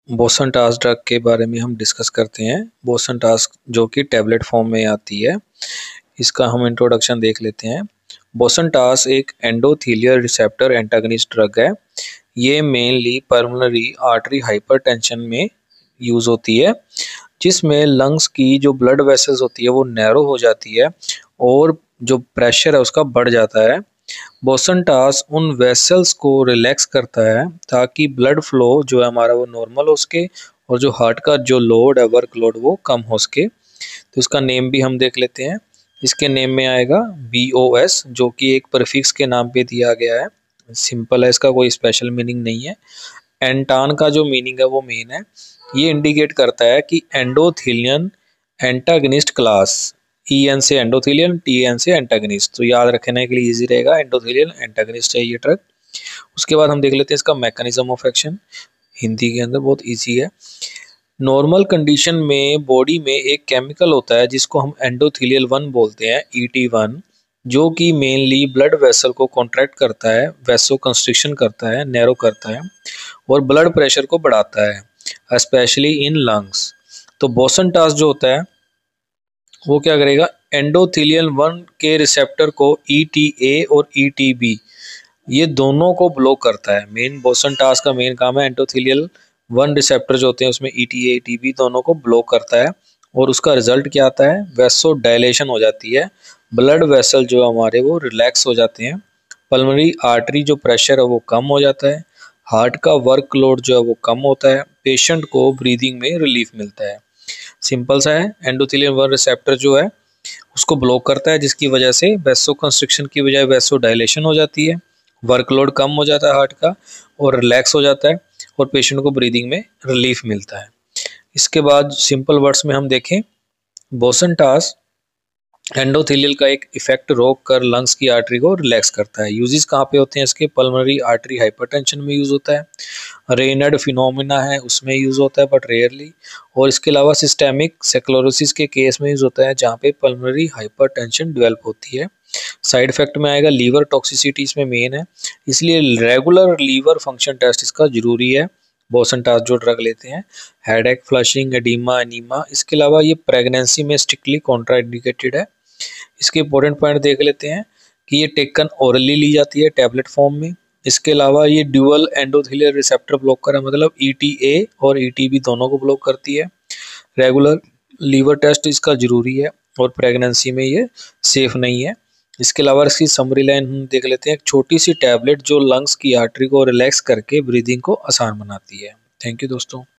बोसनटास drug के बारे में हम डिस्कस करते हैं। बोसनटास जो कि टैबलेट फॉर्म में आती है, इसका हम इंट्रोडक्शन देख लेते हैं। बोसनटास एक एंडोथेलियल रिसेप्टर एंटागनिस्ट ड्रग है। ये मेनली पल्मोनरी आर्टरी हाइपरटेंशन में यूज़ होती है, जिसमें लंग्स की जो ब्लड वेसल्स होती है वो नैरो हो जाती है और जो प्रेशर है उसका बढ़ जाता है। बोसनटास उन वेसल्स को रिलैक्स करता है ताकि ब्लड फ्लो जो है हमारा वो नॉर्मल हो सके और जो हार्ट का जो लोड है, वर्क लोड, वो कम हो सके। तो इसका नेम भी हम देख लेते हैं। इसके नेम में आएगा BOS, जो कि एक प्रीफिक्स के नाम पे दिया गया है। सिंपल है, इसका कोई स्पेशल मीनिंग नहीं है। एंटान का जो मीनिंग है वो मेन है। ये इंडिकेट करता है कि एंडोथेलियन एंटागनिस्ट क्लास, EN से एंडोथेलियन, TN से एंटागनिस्ट, तो याद रखने के लिए इजी रहेगा। एंडोथेलियन एंटागनिस्ट है ये ड्रग। उसके बाद हम देख लेते हैं इसका मैकेनिज्म ऑफ एक्शन। हिंदी के अंदर बहुत इजी है। नॉर्मल कंडीशन में बॉडी में एक केमिकल होता है जिसको हम एंडोथेलियल 1 बोलते हैं, ET1, जो कि मेनली ब्लड वेसल को कॉन्ट्रैक्ट करता है, वेसो कंस्ट्रिक्शन करता है, नैरो करता है और ब्लड प्रेशर को बढ़ाता है, स्पेशली इन लंग्स। तो बोसनटास जो होता है वो क्या करेगा, एंडोथेलियल 1 के रिसेप्टर को ETA और ETB, ये दोनों को ब्लॉक करता है। मेन बोसनटास का मेन काम है एंडोथेलियल 1 रिसेप्टर जो होते हैं उसमें ETA ETB दोनों को ब्लॉक करता है और उसका रिजल्ट क्या आता है, वेसो डायलेशन हो जाती है। ब्लड वेसल जो हमारे वो रिलैक्स हो जाते हैं। पल्मोनरी आर्टरी जो प्रेशर है वो कम हो जाता है। हार्ट का वर्क लोड जो है वो कम होता है। पेशेंट को ब्रीदिंग में रिलीफ मिलता है। सिंपल सा है। एंडोथेलियल 1 रिसेप्टर जो है उसको ब्लॉक करता है, जिसकी वजह से वेसो कंस्ट्रिक्शन की बजाय वेसो डायलेशन हो जाती है, वर्कलोड कम हो जाता है हार्ट का और रिलैक्स हो जाता है और पेशेंट को ब्रीदिंग में रिलीफ मिलता है। इसके बाद सिंपल वर्ड्स में हम देखें, बोसनटास एंडोथेलियल का एक इफेक्ट रोक कर लंग्स की आर्टरी को रिलैक्स करता है। यूजेस कहाँ पे होते हैं इसके, पल्मोनरी आर्टरी हाइपरटेंशन में यूज होता है। रेनड फिनोमिना है उसमें यूज होता है बट रेयरली। और इसके अलावा सिस्टेमिक सेक्लोरोसिस के केस में यूज होता है जहाँ पे पल्मोनरी हाइपरटेंशन डेवलप होती है। साइड इफेक्ट में आएगा लीवर टॉक्सिसिटी इसमें मेन है, इसलिए रेगुलर लीवर फंक्शन टेस्ट इसका जरूरी है। बोसनटास जो ड्रग लेते हैं, हेडेक, फ्लशिंग, एडीमा, एनीमा। इसके अलावा ये प्रेगनेंसी में स्ट्रिक्टली कॉन्ट्राइंडिकेटेड है। इसके इंपॉर्टेंट पॉइंट देख लेते हैं कि ये टेकन ओरली ली जाती है टैबलेट फॉर्म में। इसके अलावा ये ड्यूअल एंडोथेलियल रिसेप्टर ब्लॉकर है, मतलब ETA और ETB दोनों को ब्लॉक करती है। रेगुलर लीवर टेस्ट इसका जरूरी है और प्रेगनेंसी में ये सेफ नहीं है। इसके अलावा इसकी समरी लाइन हम देख लेते हैं। एक छोटी सी टैबलेट जो लंग्स की आर्टरी को रिलैक्स करके ब्रीदिंग को आसान बनाती है। थैंक यू दोस्तों।